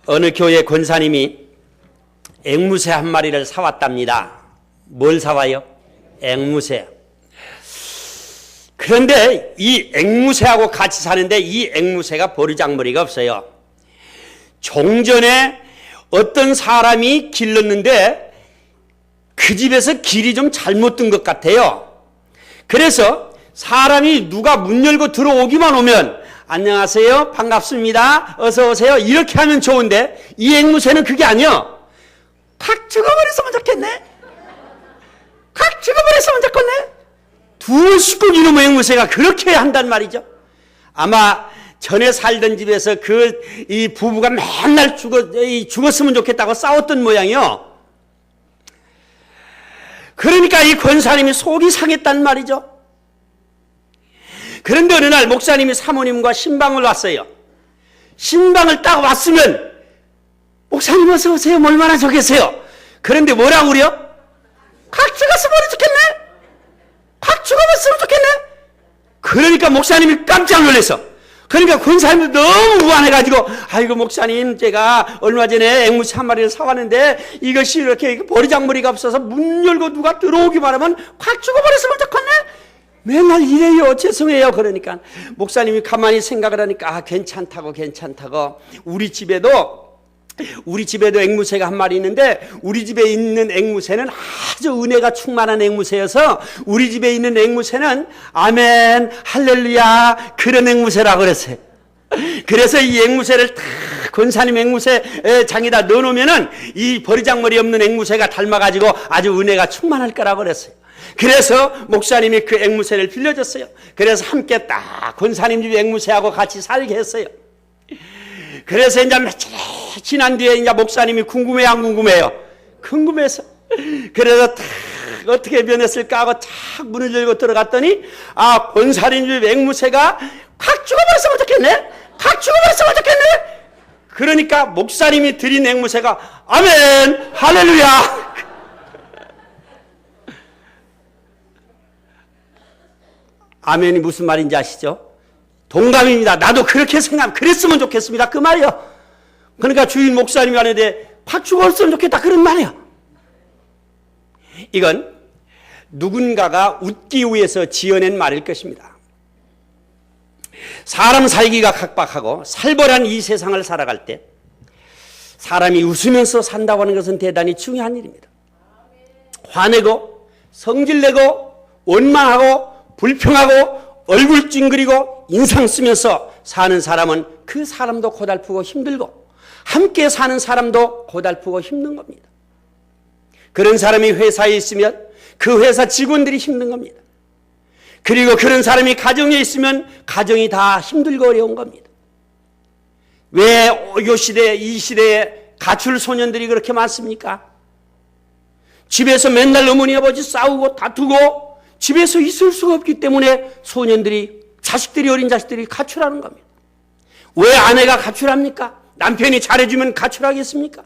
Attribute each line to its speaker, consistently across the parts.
Speaker 1: 어느 교회 권사님이 앵무새 한 마리를 사왔답니다. 뭘 사와요? 앵무새. 그런데 이 앵무새하고 같이 사는데 이 앵무새가 버르장머리가 없어요. 종전에 어떤 사람이 길렀는데 그 집에서 길이 좀 잘못 든 것 같아요. 그래서 사람이 누가 문 열고 들어오기만 오면 안녕하세요, 반갑습니다, 어서 오세요 이렇게 하면 좋은데 이 앵무새는 그게 아니야. 칵 죽어버렸으면 좋겠네. 칵 죽어버렸으면 좋겠네. 두 식구 이놈의 앵무새가 그렇게 한단 말이죠. 아마 전에 살던 집에서 이 부부가 맨날 죽었으면 좋겠다고 싸웠던 모양이요. 그러니까 이 권사님이 속이 상했단 말이죠. 그런데 어느 날 목사님이 사모님과 신방을 왔어요. 신방을 딱 왔으면 목사님 어서 오세요, 얼마나 좋겠어요. 그런데 뭐라고 그래요? 칵 죽었으면 좋겠네. 칵 죽어봤으면 좋겠네. 그러니까 목사님이 깜짝 놀랐어. 그러니까 권사님도 너무 우환해가지고 아이고 목사님, 제가 얼마 전에 앵무새 한 마리를 사왔는데 이것이 이렇게 버리장머리가 없어서 문 열고 누가 들어오기만 하면 콱 죽어버렸으면 좋겠네. 맨날 이래요. 죄송해요. 그러니까 목사님이 가만히 생각을 하니까 괜찮다고 우리 집에도 앵무새가 한 마리 있는데 우리 집에 있는 앵무새는 아주 은혜가 충만한 앵무새여서 우리 집에 있는 앵무새는 아멘 할렐루야 그런 앵무새라고 그랬어요. 그래서 이 앵무새를 다 권사님 앵무새 장에다 넣어놓으면은 이 버리장머리 없는 앵무새가 닮아가지고 아주 은혜가 충만할 거라고 그랬어요. 그래서 목사님이 그 앵무새를 빌려줬어요. 그래서 함께 딱 권사님 집 앵무새하고 같이 살게 했어요. 그래서 이제 며칠 지난 뒤에 이제 목사님이 궁금해요, 안 궁금해요? 궁금해서. 그래서 탁 어떻게 변했을까 하고 탁 문을 열고 들어갔더니 권사님 집 앵무새가 콱 죽어버렸으면 좋겠네. 콱 죽어버렸으면 좋겠네. 그러니까 목사님이 드린 앵무새가 아멘 할렐루야. 아멘이 무슨 말인지 아시죠? 동감입니다. 나도 그렇게 그랬으면 좋겠습니다. 그 말이요. 그러니까 주인 목사님이 하는데 콱 죽었으면 좋겠다 그런 말이요. 이건 누군가가 웃기 위해서 지어낸 말일 것입니다. 사람 살기가 각박하고 살벌한 이 세상을 살아갈 때 사람이 웃으면서 산다고 하는 것은 대단히 중요한 일입니다. 화내고 성질내고 원망하고 불평하고 얼굴 찡그리고 인상 쓰면서 사는 사람은 그 사람도 고달프고 힘들고 함께 사는 사람도 고달프고 힘든 겁니다. 그런 사람이 회사에 있으면 그 회사 직원들이 힘든 겁니다. 그리고 그런 사람이 가정에 있으면 가정이 다 힘들고 어려운 겁니다. 왜 이 시대에 가출 소년들이 그렇게 많습니까? 집에서 맨날 어머니 아버지 싸우고 다투고 집에서 있을 수가 없기 때문에 어린 자식들이 가출하는 겁니다. 왜 아내가 가출합니까? 남편이 잘해주면 가출하겠습니까?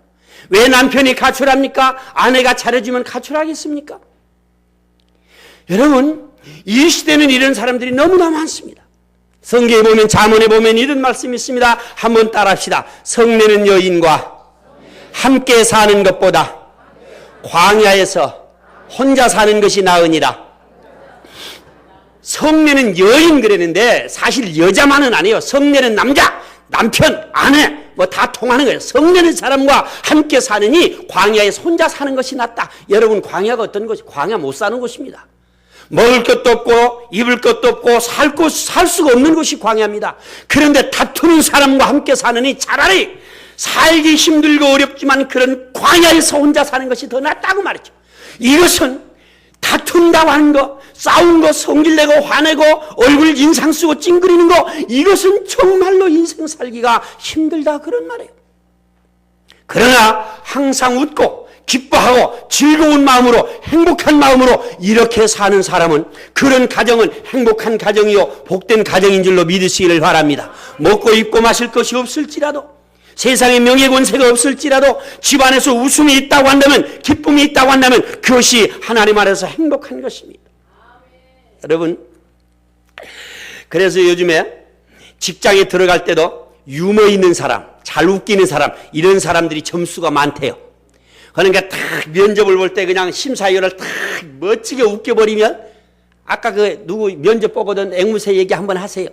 Speaker 1: 왜 남편이 가출합니까? 아내가 잘해주면 가출하겠습니까? 여러분, 이 시대는 이런 사람들이 너무나 많습니다. 성경에 보면 잠언에 보면 이런 말씀이 있습니다. 한번 따라합시다. 성내는 여인과 함께 사는 것보다 광야에서 혼자 사는 것이 나으니라. 성내는 여인 그랬는데 사실 여자만은 아니에요. 성내는 남자, 남편, 아내 다 통하는 거예요. 성내는 사람과 함께 사느니 광야에서 혼자 사는 것이 낫다. 여러분, 광야가 어떤 것이? 광야 못 사는 곳입니다. 먹을 것도 없고 입을 것도 없고 살 수가 없는 곳이 광야입니다. 그런데 다투는 사람과 함께 사느니 차라리 살기 힘들고 어렵지만 그런 광야에서 혼자 사는 것이 더 낫다고 말이죠. 이것은 다툰다고 하는 거, 싸운 거, 성질내고 화내고 얼굴 인상 쓰고 찡그리는 거, 이것은 정말로 인생 살기가 힘들다 그런 말이에요. 그러나 항상 웃고 기뻐하고 즐거운 마음으로 행복한 마음으로 이렇게 사는 사람은 그런 가정은 행복한 가정이요 복된 가정인 줄로 믿으시기를 바랍니다. 먹고 입고 마실 것이 없을지라도 세상에 명예권세가 없을지라도 집안에서 웃음이 있다고 한다면 기쁨이 있다고 한다면 그것이 하나님 안에서 행복한 것입니다. 여러분, 그래서 요즘에 직장에 들어갈 때도 유머 있는 사람, 잘 웃기는 사람, 이런 사람들이 점수가 많대요. 그러니까 딱 면접을 볼 때 그냥 심사위원을 딱 멋지게 웃겨버리면, 아까 그 누구 면접 보거든 앵무새 얘기 한번 하세요.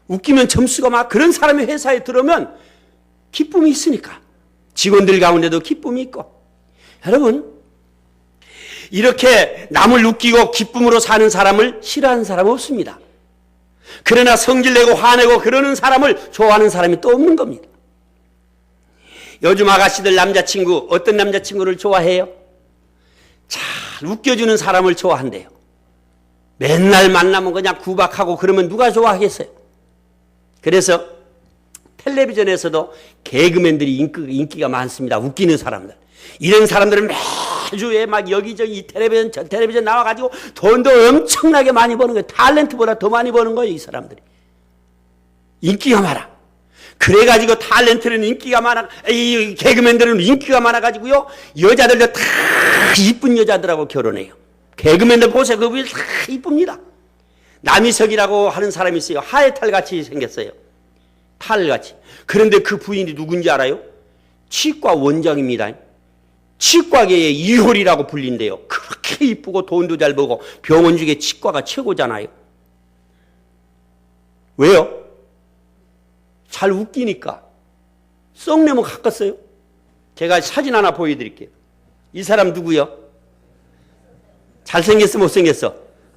Speaker 1: 웃기면 점수가 막, 그런 사람이 회사에 들어오면 기쁨이 있으니까. 직원들 가운데도 기쁨이 있고. 여러분, 이렇게 남을 웃기고 기쁨으로 사는 사람을 싫어하는 사람은 없습니다. 그러나 성질내고 화내고 그러는 사람을 좋아하는 사람이 또 없는 겁니다. 요즘 아가씨들 남자친구, 어떤 남자친구를 좋아해요? 잘 웃겨주는 사람을 좋아한대요. 맨날 만나면 그냥 구박하고 그러면 누가 좋아하겠어요? 그래서 텔레비전에서도 개그맨들이 인기가 많습니다. 웃기는 사람들. 이런 사람들은 매주에 막 여기저기 텔레비전, 저 텔레비전 나와가지고 돈도 엄청나게 많이 버는 거예요. 탤런트보다 더 많이 버는 거예요, 이 사람들이. 인기가 많아. 그래가지고 탤런트는 인기가 많아, 이 개그맨들은 인기가 많아가지고요, 여자들도 다 이쁜 여자들하고 결혼해요. 개그맨들 보세요. 그분이 다 이쁩니다. 남희석이라고 하는 사람이 있어요. 하회탈같이 생겼어요. 탈같이. 그런데 그 부인이 누군지 알아요? 치과 원장입니다. 치과계의 이효리라고 불린대요. 그렇게 이쁘고 돈도 잘 벌고 병원 중에 치과가 최고잖아요. 왜요? 잘 웃기니까. 썩내면 가꿨어요. 제가 사진 하나 보여드릴게요. 이 사람 누구요? 잘생겼어, 못생겼어?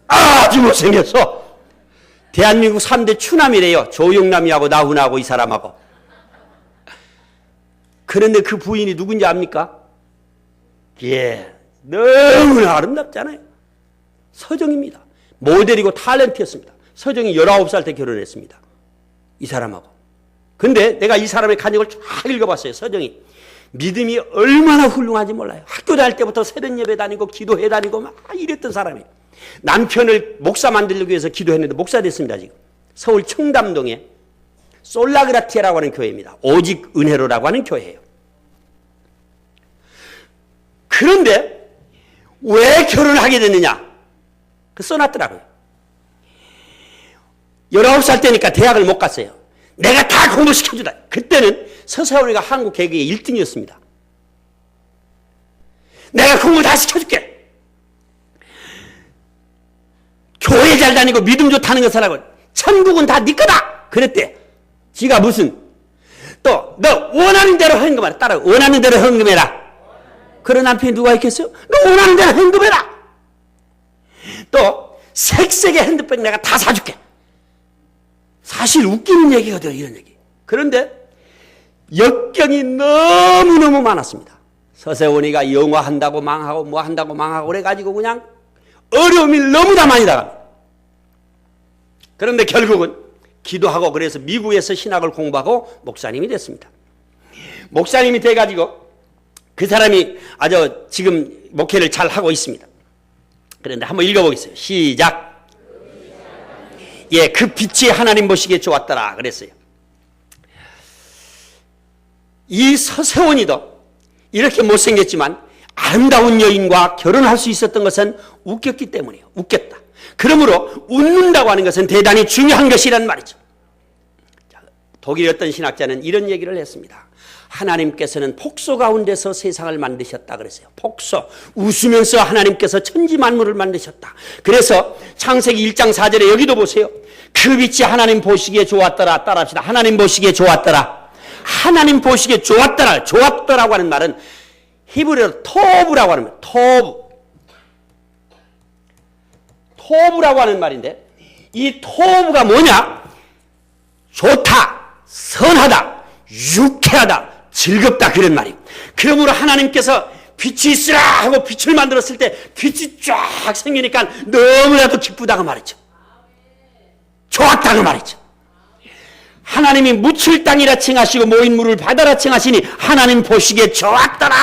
Speaker 1: 아주 못생겼어. 대한민국 3대 추남이래요. 조영남이하고 나훈아하고 이 사람하고. 그런데 그 부인이 누군지 압니까? 예, 너무나 아름답잖아요. 서정입니다. 모델이고 탤런트였습니다. 서정이 19살 때 결혼했습니다. 이 사람하고. 근데 내가 이 사람의 간역을 쫙 읽어봤어요. 서정이. 믿음이 얼마나 훌륭한지 몰라요. 학교 다닐 때부터 새벽 예배 다니고 기도해 다니고 막 이랬던 사람이에요. 남편을 목사 만들기 위해서 기도했는데 목사 됐습니다. 지금 서울 청담동에 솔라그라티아라고 하는 교회입니다. 오직 은혜로라고 하는 교회예요. 그런데 왜 결혼을 하게 됐느냐? 그 써놨더라고요. 19살 때니까 대학을 못 갔어요. 내가 다 공부시켜주다. 그때는 서세원이가 한국 개그의 1등이었습니다. 내가 공부 다 시켜줄게. 교회 잘 다니고 믿음 좋다는 것을 하고 천국은 다 네 거다. 그랬대. 지가 무슨 또 너 원하는 대로 헌금해라. 따라 원하는 대로 헌금해라. 그런 남편이 누가 있겠어요? 너 원하는 대로 헌금해라. 또 색색의 핸드백 내가 다 사줄게. 사실 웃기는 얘기거든, 이런 얘기. 그런데 역경이 너무너무 많았습니다. 서세원이가 영화 한다고 망하고 뭐 한다고 망하고 그래가지고 그냥 어려움이 너무 다 많이 당합니다. 그런데 결국은 기도하고 그래서 미국에서 신학을 공부하고 목사님이 됐습니다. 목사님이 돼가지고 그 사람이 아주 지금 목회를 잘 하고 있습니다. 그런데 한번 읽어보겠어요. 시작. 예, 그 빛이 하나님 보시기에 좋았더라 그랬어요. 이 서세원이도 이렇게 못생겼지만 아름다운 여인과 결혼할 수 있었던 것은 웃겼기 때문이에요. 웃겼다. 그러므로 웃는다고 하는 것은 대단히 중요한 것이란 말이죠. 독일의 어떤 신학자는 이런 얘기를 했습니다. 하나님께서는 폭소 가운데서 세상을 만드셨다 그랬어요. 폭소. 웃으면서 하나님께서 천지 만물을 만드셨다. 그래서 창세기 1장 4절에 여기도 보세요. 그 빛이 하나님 보시기에 좋았더라. 따라합시다. 하나님 보시기에 좋았더라. 하나님 보시기에 좋았더라. 좋았더라고 하는 말은 히브리어로 토브라고 하는 말. 토브라고 하는 말인데 이 토브가 뭐냐? 좋다, 선하다, 유쾌하다, 즐겁다 그런 말이에요. 그러므로 하나님께서 빛이 있으라 하고 빛을 만들었을 때 빛이 쫙 생기니까 너무나도 기쁘다고 말이죠. 좋았다고 말이죠. 하나님이 묻힐 땅이라 칭하시고 모인 물을 바다라 칭하시니 하나님 보시기에 좋았더라.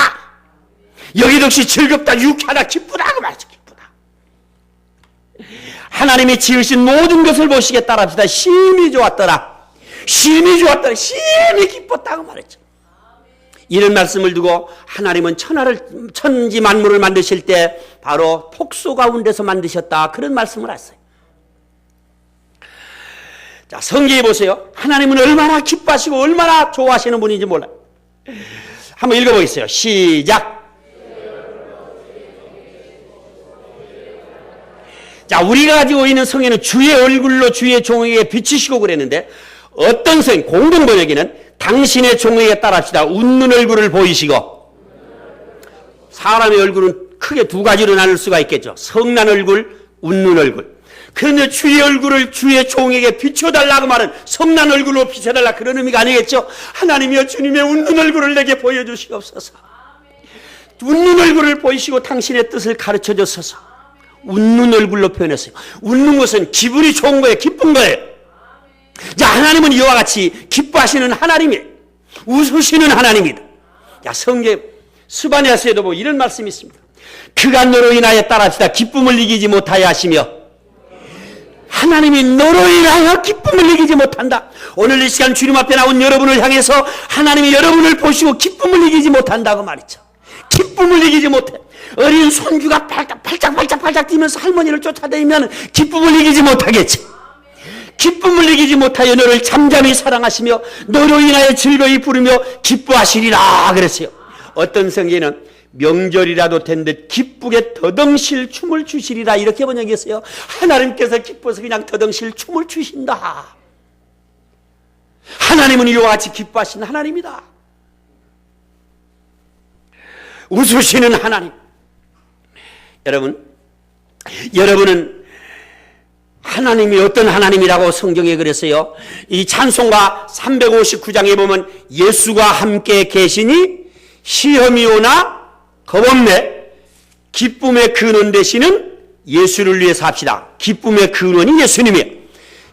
Speaker 1: 여기도 역시 즐겁다, 유쾌하다, 기쁘다고 말이죠. 기쁘다. 하나님이 지으신 모든 것을 보시기에 따라합시다. 심히 좋았더라. 심히 좋았더라. 심히 기뻤다고 말했죠. 이런 말씀을 두고 하나님은 천지 만물을 만드실 때 바로 폭소 가운데서 만드셨다. 그런 말씀을 하셨어요. 자, 성경에 보세요. 하나님은 얼마나 기뻐하시고 얼마나 좋아하시는 분인지 몰라요. 한번 읽어보겠어요. 시작. 자, 우리가 가지고 있는 성에는 주의 얼굴로 주의 종에게 비치시고 그랬는데, 어떤 성, 공동번역에는 당신의 종에게 따라합시다. 웃는 얼굴을 보이시고. 사람의 얼굴은 크게 두 가지로 나눌 수가 있겠죠. 성난 얼굴, 웃는 얼굴. 그런데 주의 얼굴을 주의 종에게 비춰달라고 말은 성난 얼굴로 비춰달라 그런 의미가 아니겠죠. 하나님이여 주님의 웃는 얼굴을 내게 보여주시옵소서. 웃는 얼굴을 보이시고 당신의 뜻을 가르쳐 주소서. 웃는 얼굴로 표현했어요. 웃는 것은 기분이 좋은 거예요. 기쁜 거예요. 자, 하나님은 이와 같이 기뻐하시는 하나님이에요. 웃으시는 하나님이다. 야, 성경 스바냐서에도 뭐 이런 말씀이 있습니다. 그가 너로 인하여 따라합시다. 기쁨을 이기지 못하여 하시며, 하나님이 너로 인하여 기쁨을 이기지 못한다. 오늘 이 시간 주님 앞에 나온 여러분을 향해서 하나님이 여러분을 보시고 기쁨을 이기지 못한다고 말이죠. 기쁨을 이기지 못해. 어린 손주가 팔짝팔짝 뛰면서 할머니를 쫓아다니면 기쁨을 이기지 못하겠지. 기쁨을 이기지 못하여 너를 잠잠히 사랑하시며 너로 인하여 즐거이 부르며 기뻐하시리라 그랬어요. 어떤 성경에는 명절이라도 된 듯 기쁘게 더덩실 춤을 추시리라 이렇게 번역했어요. 하나님께서 기뻐서 그냥 더덩실 춤을 추신다. 하나님은 이와 같이 기뻐하신 하나님이다. 웃으시는 하나님. 여러분은 하나님이 어떤 하나님이라고 성경에 그랬어요. 이 찬송가 359장에 보면 예수가 함께 계시니 시험이 오나 겁없네. 기쁨의 근원 되시는 예수를 위해서 합시다. 기쁨의 근원이 예수님이에요.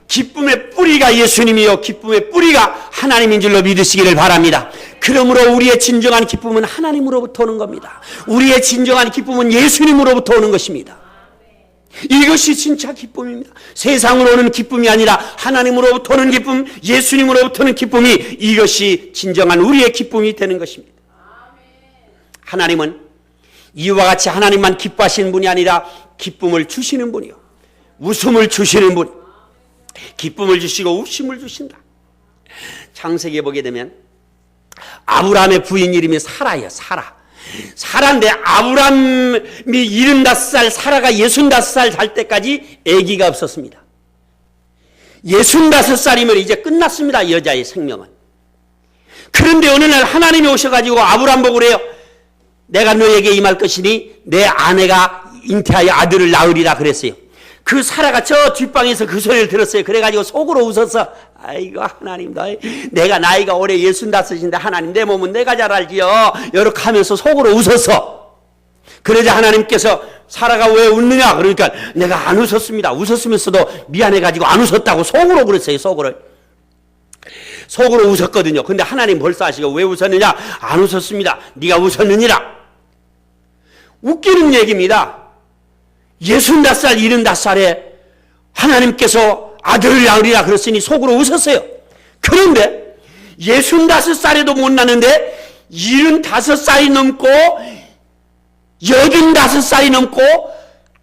Speaker 1: 기쁨의 뿌리가 예수님이요. 기쁨의 뿌리가 하나님인 줄로 믿으시기를 바랍니다. 그러므로 우리의 진정한 기쁨은 하나님으로부터 오는 겁니다. 우리의 진정한 기쁨은 예수님으로부터 오는 것입니다. 이것이 진짜 기쁨입니다. 세상으로 오는 기쁨이 아니라 하나님으로부터 오는 기쁨, 예수님으로부터 오는 기쁨이, 이것이 진정한 우리의 기쁨이 되는 것입니다. 하나님은 이와 같이 하나님만 기뻐하시는 분이 아니라 기쁨을 주시는 분이요, 웃음을 주시는 분, 기쁨을 주시고 웃음을 주신다. 창세기에 보게 되면 아브라함의 부인 이름이 사라예요. 사라인데 아브라함이 75살, 사라가 65살 살 때까지 아기가 없었습니다. 65살이면 이제 끝났습니다. 여자의 생명은. 그런데 어느 날 하나님이 오셔가지고 아브라함 보고 그래요. 내가 너에게 임할 것이니 내 아내가 잉태하여 아들을 낳으리라 그랬어요. 그 사라가 저 뒷방에서 그 소리를 들었어요. 그래가지고 속으로 웃어서, 아이고 하나님, 내가 나이가 올해 65인데 하나님 내 몸은 내가 잘 알지요. 이렇게 하면서 속으로 웃었어. 그러자 하나님께서 사라가 왜 웃느냐? 그러니까 내가 안 웃었습니다. 웃었으면서도 미안해가지고 안 웃었다고 속으로 그랬어요. 속으로 웃었거든요. 근데 하나님 벌써 아시고 왜 웃었느냐? 안 웃었습니다. 네가 웃었느니라. 웃기는 얘기입니다. 65살, 75살에 하나님께서 아들을 낳으리라 그랬으니 속으로 웃었어요. 그런데 65살에도 못 낳는데 75살이 넘고 85살이 넘고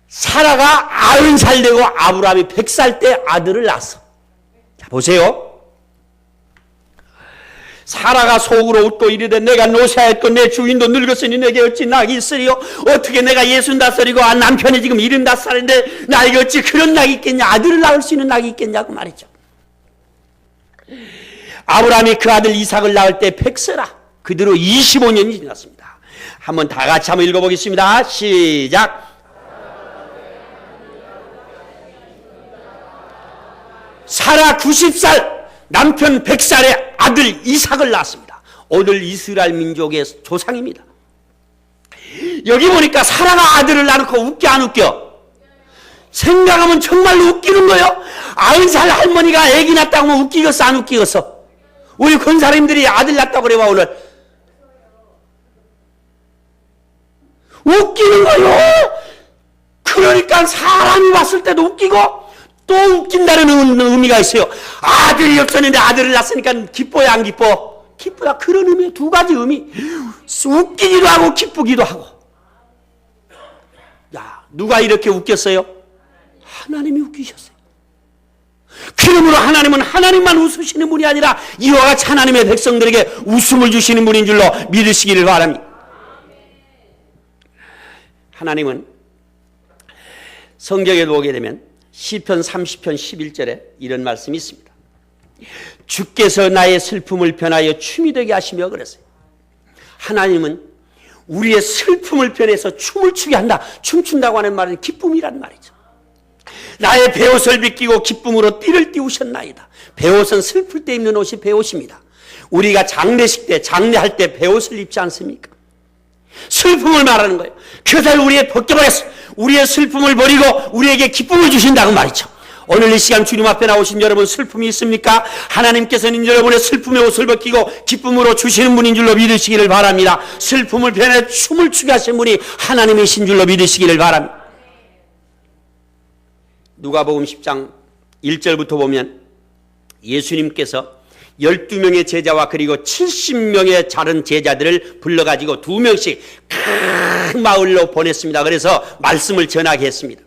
Speaker 1: 사라가 90살 되고 아브라함이 100살 때 아들을 낳았어. 자, 보세요. 사라가 속으로 웃고 이르되 내가 노쇠하였고 내 주인도 늙었으니 내게 어찌 낙이 있으리요? 어떻게 내가 65살이고 남편이 지금 75살인데 나에게 어찌 그런 낙이 있겠냐? 아들을 낳을 수 있는 낙이 있겠냐고 말이죠. 아브라함이 그 아들 이삭을 낳을 때 100세라. 그대로 25년이 지났습니다. 한번 다 같이 한번 읽어보겠습니다. 시작. 사라 90살, 남편 100살에 아들 이삭을 낳았습니다. 오늘 이스라엘 민족의 조상입니다. 여기 보니까 사라가 아들을 낳고 웃겨 안 웃겨? 생각하면 정말로 웃기는 거예요. 90살 할머니가 아기 낳았다고 하면 웃기겠어 안 웃기겠어? 우리 권사님들이 아들 낳았다고 그래봐 오늘. 웃기는 거예요. 그러니까 사람이 봤을 때도 웃기고 또 웃긴다는 의미가 있어요. 아들이 없었는데 아들을 낳았으니까 기뻐요 안 기뻐? 기쁘다. 그런 의미, 두 가지 의미. 웃기기도 하고 기쁘기도 하고. 야, 누가 이렇게 웃겼어요? 하나님이 웃기셨어요. 그러므로 하나님은 하나님만 웃으시는 분이 아니라 이와 같이 하나님의 백성들에게 웃음을 주시는 분인 줄로 믿으시기를 바랍니다. 하나님은 성경에 보게 되면 시편 30편 11절에 이런 말씀이 있습니다. 주께서 나의 슬픔을 변하여 춤이 되게 하시며 그랬어요. 하나님은 우리의 슬픔을 변해서 춤을 추게 한다. 춤춘다고 하는 말은 기쁨이란 말이죠. 나의 베옷을 벗기고 기쁨으로 띠를 띄우셨나이다. 베옷은 슬플 때 입는 옷이 베옷입니다. 우리가 장례식 때, 장례할 때 베옷을 입지 않습니까? 슬픔을 말하는 거예요. 그것을 우리의 벗겨버렸어. 우리의 슬픔을 버리고 우리에게 기쁨을 주신다고 말이죠. 오늘 이 시간 주님 앞에 나오신 여러분 슬픔이 있습니까? 하나님께서는 여러분의 슬픔의 옷을 벗기고 기쁨으로 주시는 분인 줄로 믿으시기를 바랍니다. 슬픔을 변해 춤을 추게 하신 분이 하나님이신 줄로 믿으시기를 바랍니다. 누가복음 10장 1절부터 보면 예수님께서 12명의 제자와 그리고 70명의 다른 제자들을 불러가지고 2명씩 큰 마을로 보냈습니다. 그래서 말씀을 전하게 했습니다.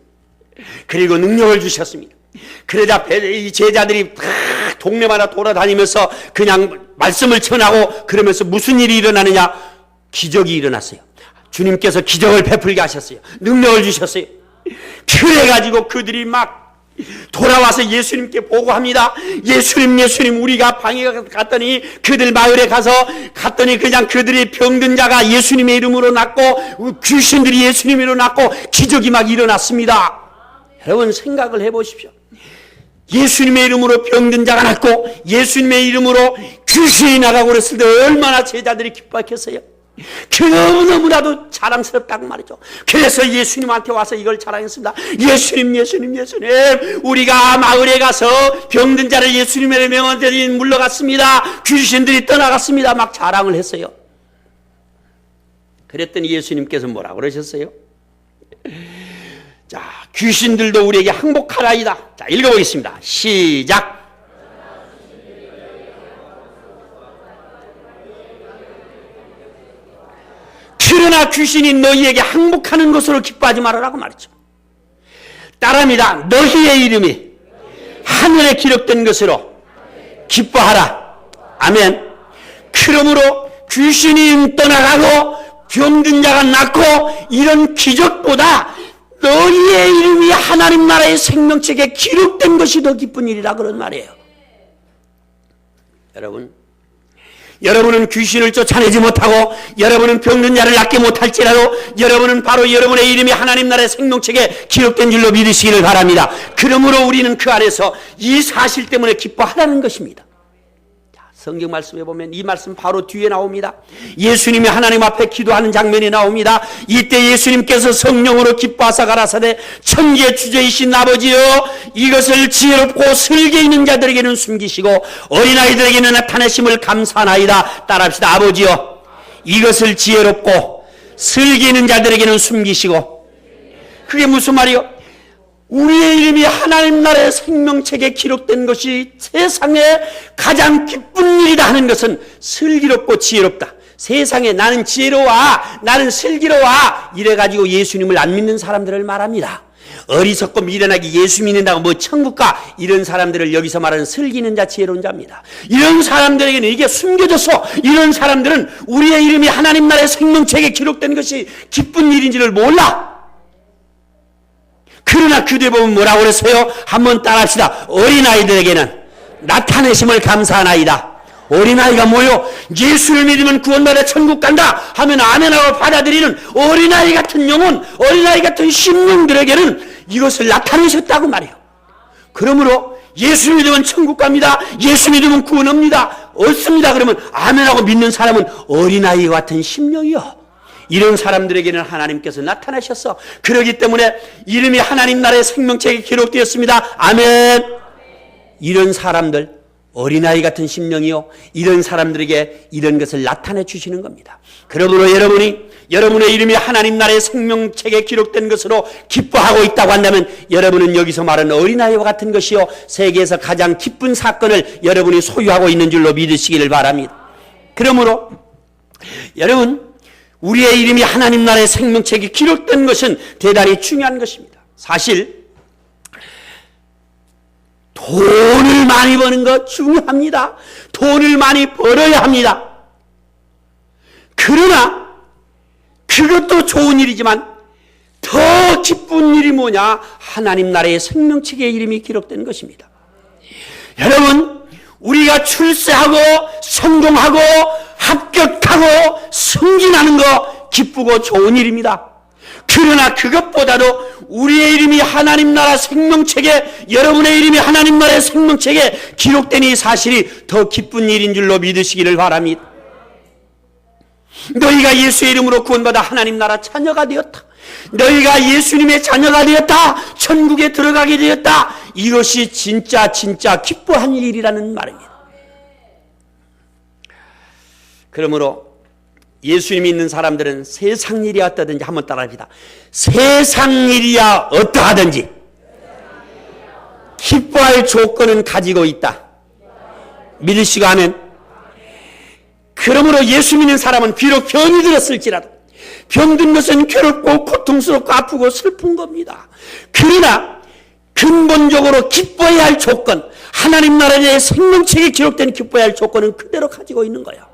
Speaker 1: 그리고 능력을 주셨습니다. 그러자 이 제자들이 동네마다 돌아다니면서 그냥 말씀을 전하고 그러면서 무슨 일이 일어나느냐? 기적이 일어났어요. 주님께서 기적을 베풀게 하셨어요. 능력을 주셨어요. 그래가지고 그들이 막 돌아와서 예수님께 보고합니다. 예수님 우리가 방에 갔더니 그들 마을에 갔더니 그냥 그들이 병든 자가 예수님의 이름으로 낫고 귀신들이 예수님의 이름으로 낫고 기적이 막 일어났습니다. 여러분 생각을 해보십시오. 예수님의 이름으로 병든 자가 낫고 예수님의 이름으로 귀신이 나가고 그랬을 때 얼마나 제자들이 기뻐했겠어요. 너무나도 자랑스럽다고 말이죠. 그래서 예수님한테 와서 이걸 자랑했습니다. 예수님 우리가 마을에 가서 병든 자를 예수님의 명언들이 물러갔습니다. 귀신들이 떠나갔습니다. 막 자랑을 했어요. 그랬더니 예수님께서 뭐라고 그러셨어요? 자, 귀신들도 우리에게 항복하라이다. 자, 읽어보겠습니다. 시작. 그러나 귀신이 너희에게 항복하는 것으로 기뻐하지 말아라고 말이죠. 따라합니다. 너희의 이름이 하늘에 기록된 것으로 기뻐하라. 아멘. 그러므로 귀신이 떠나가고 병든 자가 낫고 이런 기적보다 너희의 이름이 하나님 나라의 생명책에 기록된 것이 더 기쁜 일이라 그런 말이에요. 여러분은 귀신을 쫓아내지 못하고 여러분은 병든 자를 낫게 못할지라도 여러분은 바로 여러분의 이름이 하나님 나라의 생명책에 기록된 줄로 믿으시기를 바랍니다. 그러므로 우리는 그 안에서 이 사실 때문에 기뻐하라는 것입니다. 성경 말씀에 보면 이 말씀 바로 뒤에 나옵니다. 예수님이 하나님 앞에 기도하는 장면이 나옵니다. 이때 예수님께서 성령으로 기뻐하사 가라사대 천지의 주제이신 아버지여 이것을 지혜롭고 슬기 있는 자들에게는 숨기시고 어린아이들에게는 나타내심을 감사하나이다. 따라합시다. 아버지여 이것을 지혜롭고 슬기 있는 자들에게는 숨기시고. 그게 무슨 말이요? 우리의 이름이 하나님 나라의 생명책에 기록된 것이 세상에 가장 기쁜 일이다 하는 것은 슬기롭고 지혜롭다. 세상에 나는 지혜로워, 나는 슬기로워 이래가지고 예수님을 안 믿는 사람들을 말합니다. 어리석고 미련하게 예수 믿는다고 뭐 천국가 이런 사람들을 여기서 말하는 슬기 있는 자 지혜로운 자입니다. 이런 사람들에게는 이게 숨겨져서 이런 사람들은 우리의 이름이 하나님 나라의 생명책에 기록된 것이 기쁜 일인지를 몰라. 그러나 그대 보면 뭐라고 그랬어요? 한번 따라합시다. 어린아이들에게는 나타내심을 감사하나이다. 어린아이가 뭐요? 예수를 믿으면 구원받아 천국 간다 하면 아멘하고 받아들이는 어린아이 같은 영혼, 어린아이 같은 심령들에게는 이것을 나타내셨다고 말이에요. 그러므로 예수 믿으면 천국 갑니다. 예수 믿으면 구원 없습니다. 그러면 아멘하고 믿는 사람은 어린아이 같은 심령이요. 이런 사람들에게는 하나님께서 나타나셨어. 그렇기 때문에 이름이 하나님 나라의 생명책에 기록되었습니다. 아멘. 이런 사람들, 어린아이 같은 심령이요, 이런 사람들에게 이런 것을 나타내 주시는 겁니다. 그러므로 여러분의 이름이 하나님 나라의 생명책에 기록된 것으로 기뻐하고 있다고 한다면 여러분은 여기서 말하는 어린아이와 같은 것이요, 세계에서 가장 기쁜 사건을 여러분이 소유하고 있는 줄로 믿으시기를 바랍니다. 그러므로 여러분, 우리의 이름이 하나님 나라의 생명책에 기록된 것은 대단히 중요한 것입니다. 사실 돈을 많이 버는 것 중요합니다. 돈을 많이 벌어야 합니다. 그러나 그것도 좋은 일이지만 더 기쁜 일이 뭐냐? 하나님 나라의 생명책의 이름이 기록된 것입니다. 여러분, 우리가 출세하고 성공하고 합격하고 승진하는 거 기쁘고 좋은 일입니다. 그러나 그것보다도 우리의 이름이 하나님 나라 생명책에, 여러분의 이름이 하나님 나라의 생명책에 기록된 이 사실이 더 기쁜 일인 줄로 믿으시기를 바랍니다. 너희가 예수의 이름으로 구원받아 하나님 나라 자녀가 되었다. 너희가 예수님의 자녀가 되었다. 천국에 들어가게 되었다. 이것이 진짜 기뻐한 일이라는 말입니다. 그러므로 예수님이 있는 사람들은 세상 일이 어떠든지 한번 따라합니다. 세상 일이야 어떠하든지 기뻐할 조건은 가지고 있다. 믿으시고 하면, 그러므로 예수 믿는 사람은 비록 병이 들었을지라도, 병든 것은 괴롭고 고통스럽고 아프고 슬픈 겁니다. 그러나 근본적으로 기뻐해야 할 조건, 하나님 나라의 생명책에 기록된 기뻐해야 할 조건은 그대로 가지고 있는 거예요.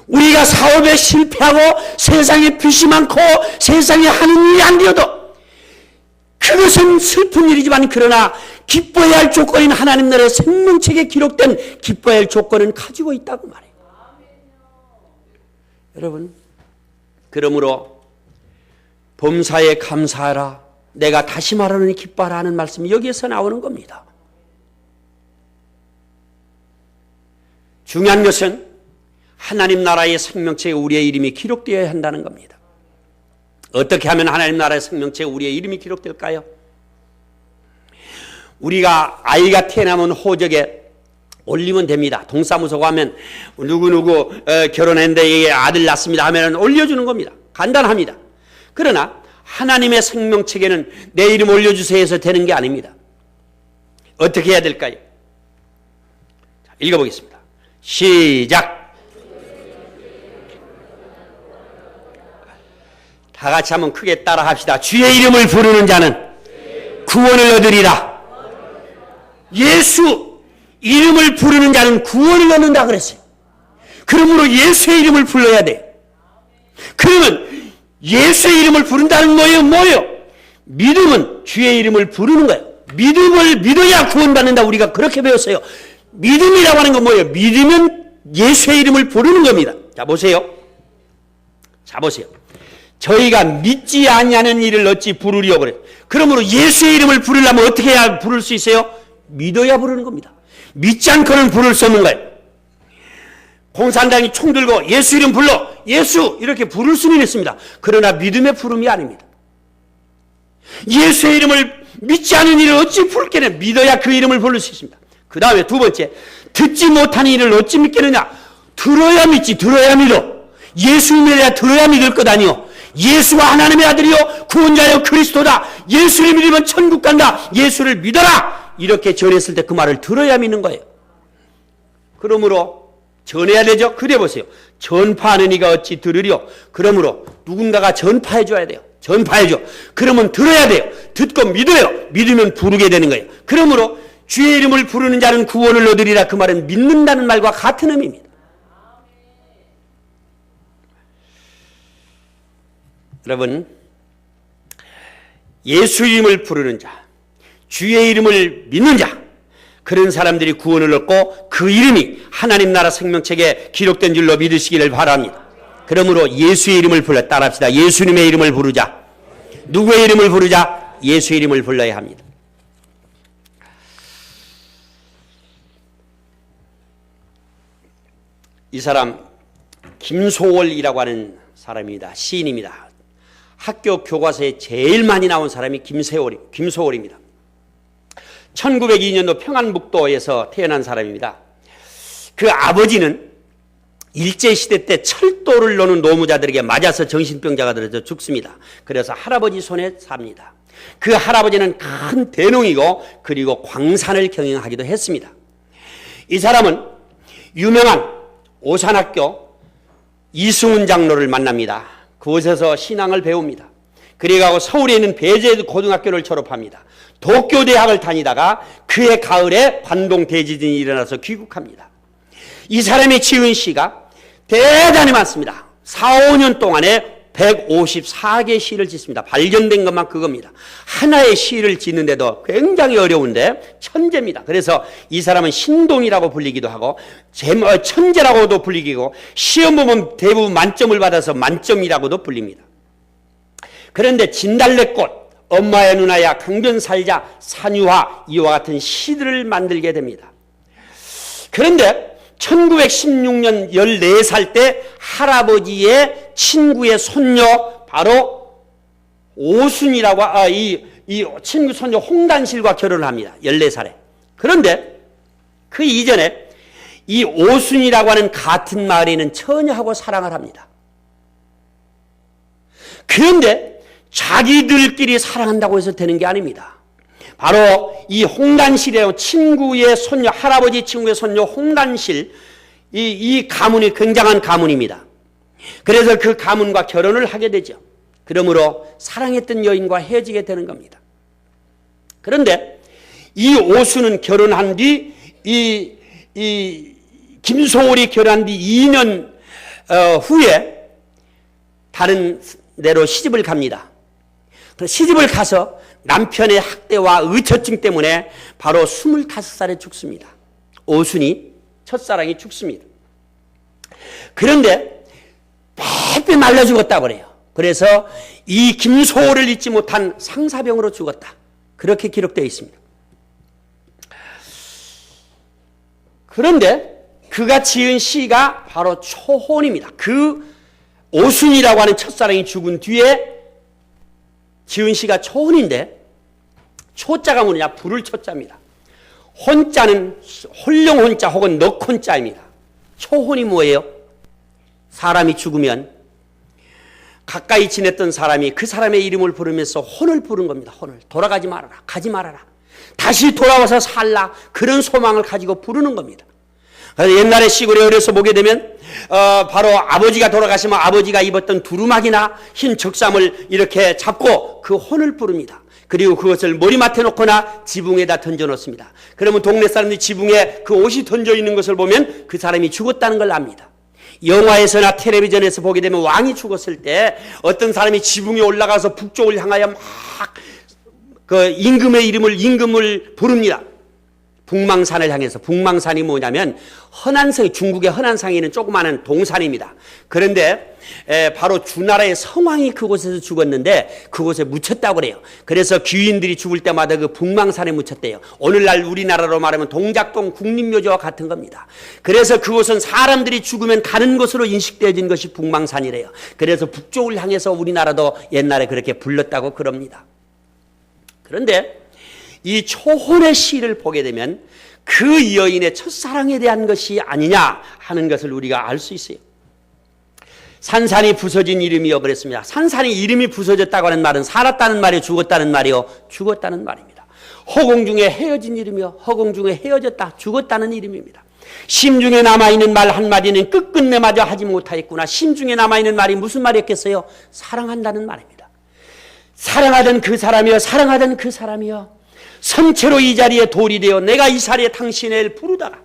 Speaker 1: 우리가 사업에 실패하고 세상에 빚이 많고 세상에 하는 일이 안 되어도 그것은 슬픈 일이지만, 그러나 기뻐해야 할 조건인 하나님 나라의 생명책에 기록된 기뻐해야 할 조건은 가지고 있다고 말해요. 여러분, 그러므로 범사에 감사하라, 내가 다시 말하노니 기뻐하라 하는 말씀이 여기에서 나오는 겁니다. 중요한 것은 하나님 나라의 생명책에 우리의 이름이 기록되어야 한다는 겁니다. 어떻게 하면 하나님 나라의 생명책에 우리의 이름이 기록될까요? 우리가 아이가 태어나면 호적에 올리면 됩니다. 동사무소 하면 누구누구 결혼했는데 아들 낳습니다 하면 올려주는 겁니다. 간단합니다. 그러나 하나님의 생명책에는 내 이름 올려주세요 해서 되는 게 아닙니다. 어떻게 해야 될까요? 자, 읽어보겠습니다. 시작. 다 같이 한번 크게 따라 합시다. 주의 이름을 부르는 자는 구원을 얻으리라. 예수 이름을 부르는 자는 구원을 얻는다 그랬어요. 그러므로 예수의 이름을 불러야 돼. 그러면 예수의 이름을 부른다는 뭐예요? 믿음은 주의 이름을 부르는 거예요. 믿음을 믿어야 구원받는다, 우리가 그렇게 배웠어요. 믿음이라고 하는 건 뭐예요? 믿으면 예수의 이름을 부르는 겁니다. 자, 보세요. 저희가 믿지 아니하는 일을 어찌 부르리요 그래요. 그러므로 예수의 이름을 부르려면 어떻게 해야 부를 수 있어요? 믿어야 부르는 겁니다. 믿지 않고는 부를 수 없는 거예요. 공산당이 총 들고 예수 이름 불러, 예수 이렇게 부를 수는 있습니다. 그러나 믿음의 부름이 아닙니다. 예수의 이름을 믿지 않은 일을 어찌 부를게는, 믿어야 그 이름을 부를 수 있습니다. 그 다음에 두 번째, 듣지 못하는 일을 어찌 믿겠느냐? 들어야 믿지, 들어야 믿어. 예수 믿어야 들어야 믿을 것 아니요. 예수가 하나님의 아들이요 구원자요 그리스도다. 예수를 믿으면 천국 간다. 예수를 믿어라. 이렇게 전했을 때 그 말을 들어야 믿는 거예요. 그러므로 전해야 되죠. 그래 보세요. 전파하는 이가 어찌 들으리요. 그러므로 누군가가 전파해 줘야 돼요. 전파해줘. 그러면 들어야 돼요. 듣고 믿어요. 믿으면 부르게 되는 거예요. 그러므로 주의 이름을 부르는 자는 구원을 얻으리라. 그 말은 믿는다는 말과 같은 의미입니다. 여러분, 예수 이름을 부르는 자, 주의 이름을 믿는 자, 그런 사람들이 구원을 얻고 그 이름이 하나님 나라 생명책에 기록된 줄로 믿으시기를 바랍니다. 그러므로 예수의 이름을 불러 따라합시다. 예수님의 이름을 부르자. 누구의 이름을 부르자? 예수의 이름을 불러야 합니다. 이 사람 김소월이라고 하는 사람입니다. 시인입니다. 학교 교과서에 제일 많이 나온 사람이 김소월입니다. 1902년도 평안북도에서 태어난 사람입니다. 그 아버지는 일제시대 때 철도를 노는 노무자들에게 맞아서 정신병자가 들어서 죽습니다. 그래서 할아버지 손에 삽니다. 그 할아버지는 큰 대농이고 그리고 광산을 경영하기도 했습니다. 이 사람은 유명한 오산학교 이승훈 장로를 만납니다. 그곳에서 신앙을 배웁니다. 그리고 서울에 있는 배제 고등학교를 졸업합니다. 도쿄대학을 다니다가 그해 가을에 관동 대지진이 일어나서 귀국합니다. 이 사람이 지은 시가 대단히 많습니다. 4, 5년 동안에 154개 시를 짓습니다. 발견된 것만 그겁니다. 하나의 시를 짓는데도 굉장히 어려운데 천재입니다. 그래서 이 사람은 신동이라고 불리기도 하고 천재라고도 불리기고 시험 보면 대부분 만점을 받아서 만점이라고도 불립니다. 그런데 진달래꽃, 엄마의 누나야, 강변살자, 산유화 이와 같은 시들을 만들게 됩니다. 그런데 1916년 14살 때 할아버지의 친구의 손녀 바로 오순이라고 이 친구 손녀 홍단실과 결혼을 합니다. 14살에. 그런데 그 이전에 이 오순이라고 하는 같은 마을에 있는 처녀하고 사랑을 합니다. 그런데 자기들끼리 사랑한다고 해서 되는 게 아닙니다. 바로 이 홍단실의 친구의 손녀, 할아버지 친구의 손녀 홍단실, 이 가문이 굉장한 가문입니다. 그래서 그 가문과 결혼을 하게 되죠. 그러므로 사랑했던 여인과 헤어지게 되는 겁니다. 그런데 이 오수는 결혼한 뒤, 이 김소월이 결혼한 뒤 2년 후에 다른 데로 시집을 갑니다. 시집을 가서 남편의 학대와 의처증 때문에 바로 25살에 죽습니다. 오순이 첫사랑이 죽습니다. 그런데 빼빼 말라 죽었다고 그래요. 그래서 이 김소월을 잊지 못한 상사병으로 죽었다. 그렇게 기록되어 있습니다. 그런데 그가 지은 시가 바로 초혼입니다. 그 오순이라고 하는 첫사랑이 죽은 뒤에 지은 시가 초혼인데 초자가 뭐냐? 불을 초자입니다. 혼자는 홀령 혼자 혹은 넉 혼자입니다. 초혼이 뭐예요? 사람이 죽으면 가까이 지냈던 사람이 그 사람의 이름을 부르면서 혼을 부른 겁니다. 혼을. 돌아가지 말아라. 가지 말아라. 다시 돌아와서 살라. 그런 소망을 가지고 부르는 겁니다. 옛날에 시골에 어려서 보게 되면 바로 아버지가 돌아가시면 아버지가 입었던 두루마기나 흰 적삼을 이렇게 잡고 그 혼을 부릅니다. 그리고 그것을 머리맡에 놓거나 지붕에다 던져 놓습니다. 그러면 동네 사람들이 지붕에 그 옷이 던져 있는 것을 보면 그 사람이 죽었다는 걸 압니다. 영화에서나 텔레비전에서 보게 되면 왕이 죽었을 때 어떤 사람이 지붕에 올라가서 북쪽을 향하여 막 그 임금을 부릅니다. 북망산을 향해서. 북망산이 뭐냐면 허난성, 중국의 허난성에 있는 조그마한 동산입니다. 그런데 바로 주나라의 성왕이 그곳에서 죽었는데 그곳에 묻혔다고 그래요. 그래서 귀인들이 죽을 때마다 그 북망산에 묻혔대요. 오늘날 우리나라로 말하면 동작동 국립묘지와 같은 겁니다. 그래서 그곳은 사람들이 죽으면 가는 곳으로 인식되어진 것이 북망산이래요. 그래서 북쪽을 향해서 우리나라도 옛날에 그렇게 불렀다고 그럽니다. 그런데 이 초혼의 시를 보게 되면 그 여인의 첫사랑에 대한 것이 아니냐 하는 것을 우리가 알 수 있어요. 산산이 부서진 이름이요 그랬습니다. 산산이 이름이 부서졌다고 하는 말은 살았다는 말이요 죽었다는 말이요 죽었다는 말입니다. 허공 중에 헤어진 이름이요 허공 중에 헤어졌다 죽었다는 이름입니다. 심중에 남아있는 말 한마디는 끝끝내마저 하지 못하였구나. 심중에 남아있는 말이 무슨 말이었겠어요? 사랑한다는 말입니다. 사랑하던 그 사람이요 사랑하던 그 사람이요 선체로 이 자리에 돌이 되어 내가 이 자리에 당신을 부르다가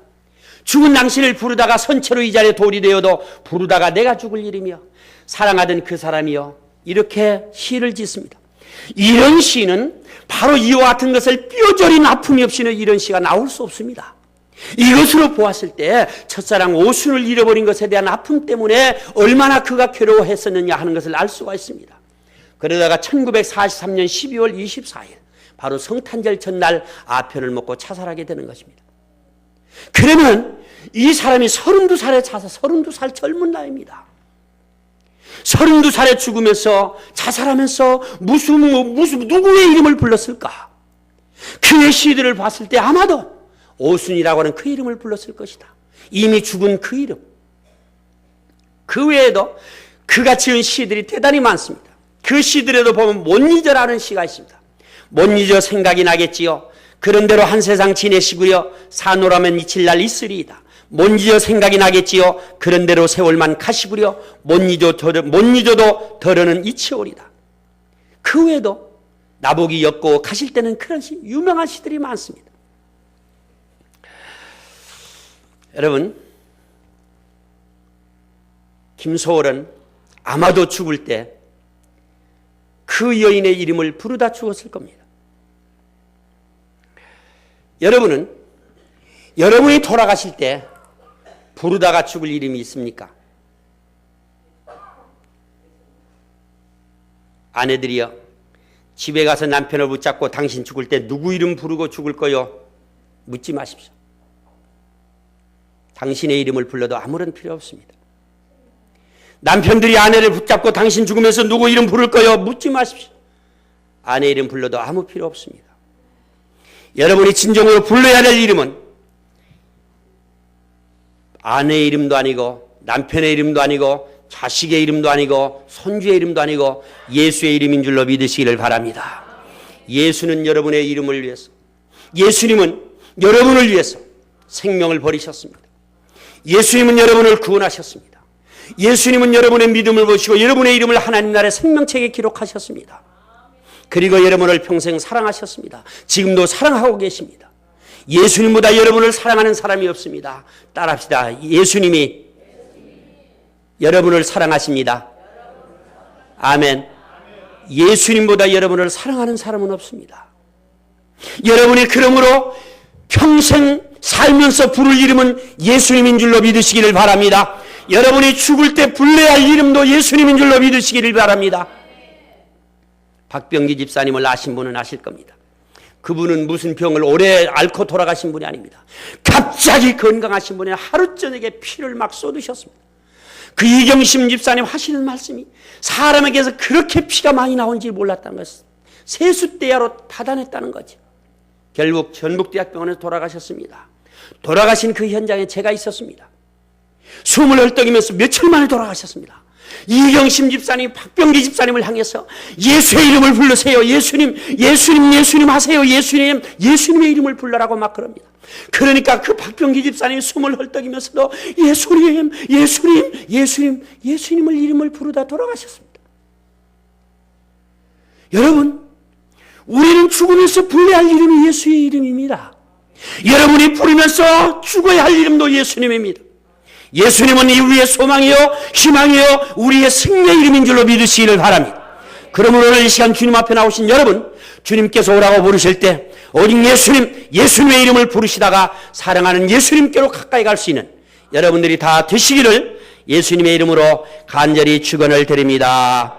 Speaker 1: 죽은 당신을 부르다가 선체로 이 자리에 돌이 되어도 부르다가 내가 죽을 일이며 사랑하던 그 사람이요 이렇게 시를 짓습니다. 이런 시는 바로 이와 같은 것을 뼈저린 아픔이 없이는 이런 시가 나올 수 없습니다. 이것으로 보았을 때 첫사랑 오순을 잃어버린 것에 대한 아픔 때문에 얼마나 그가 괴로워했었느냐 하는 것을 알 수가 있습니다. 그러다가 1943년 12월 24일 바로 성탄절 전날 아편을 먹고 자살하게 되는 것입니다. 그러면 이 사람이 32살에 자살, 32살 젊은 나이입니다. 32살에 죽으면서 자살하면서 무슨 누구의 이름을 불렀을까? 그의 시들을 봤을 때 아마도 오순이라고 하는 그 이름을 불렀을 것이다. 이미 죽은 그 이름. 그 외에도 그가 지은 시들이 대단히 많습니다. 그 시들에도 보면 못 잊어라는 시가 있습니다. 못 잊어 생각이 나겠지요. 그런대로 한 세상 지내시고요. 사노라면 잊힐 날 있으리이다. 못 잊어 생각이 나겠지요. 그런대로 세월만 가시구려. 못 잊어도 더러는 잊혀오리다. 그 외에도 나복이 엮고 가실 때는 그런 유명한 시들이 많습니다. 여러분, 김소월은 아마도 죽을 때 그 여인의 이름을 부르다 죽었을 겁니다. 여러분은 여러분이 돌아가실 때 부르다가 죽을 이름이 있습니까? 아내들이여, 집에 가서 남편을 붙잡고 당신 죽을 때 누구 이름 부르고 죽을 거요? 묻지 마십시오. 당신의 이름을 불러도 아무런 필요 없습니다. 남편들이 아내를 붙잡고 당신 죽으면서 누구 이름 부를 거요? 묻지 마십시오. 아내 이름 불러도 아무 필요 없습니다. 여러분이 진정으로 불러야 될 이름은 아내의 이름도 아니고 남편의 이름도 아니고 자식의 이름도 아니고 손주의 이름도 아니고 예수의 이름인 줄로 믿으시기를 바랍니다. 예수는 여러분의 이름을 위해서, 예수님은 여러분을 위해서 생명을 버리셨습니다. 예수님은 여러분을 구원하셨습니다. 예수님은 여러분의 믿음을 보시고 여러분의 이름을 하나님 나라의 생명책에 기록하셨습니다. 그리고 여러분을 평생 사랑하셨습니다. 지금도 사랑하고 계십니다. 예수님보다 여러분을 사랑하는 사람이 없습니다. 따라합시다. 예수님이 여러분을 사랑하십니다. 아멘. 예수님보다 여러분을 사랑하는 사람은 없습니다. 여러분이 그러므로 평생 살면서 부를 이름은 예수님인 줄로 믿으시기를 바랍니다. 여러분이 죽을 때 불러야 할 이름도 예수님인 줄로 믿으시기를 바랍니다. 박병기 집사님을 아신 분은 아실 겁니다. 그분은 무슨 병을 오래 앓고 돌아가신 분이 아닙니다. 갑자기 건강하신 분이 하루 저녁에 피를 막 쏟으셨습니다. 그 이경심 집사님 하시는 말씀이 사람에게서 그렇게 피가 많이 나온지 몰랐다는 것을 세숫대야로 타단했다는 거죠. 결국 전북대학병원에서 돌아가셨습니다. 돌아가신 그 현장에 제가 있었습니다. 숨을 헐떡이면서 며칠 만에 돌아가셨습니다. 이경심 집사님, 박병기 집사님을 향해서 예수의 이름을 부르세요. 예수님, 예수님, 예수님 하세요. 예수님, 예수님의 이름을 불러라고 막 그럽니다. 그러니까 그 박병기 집사님이 숨을 헐떡이면서도 예수님, 예수님, 예수님, 예수님을 이름을 부르다 돌아가셨습니다. 여러분, 우리는 죽으면서 불러야 할 이름이 예수의 이름입니다. 여러분이 부르면서 죽어야 할 이름도 예수님입니다. 예수님은 우리의 소망이요 희망이요 우리의 승리의 이름인 줄로 믿으시기를 바랍니다. 그러므로 오늘 이 시간 주님 앞에 나오신 여러분, 주님께서 오라고 부르실 때 오직 예수님, 예수님의 이름을 부르시다가 사랑하는 예수님께로 가까이 갈 수 있는 여러분들이 다 되시기를 예수님의 이름으로 간절히 축원을 드립니다.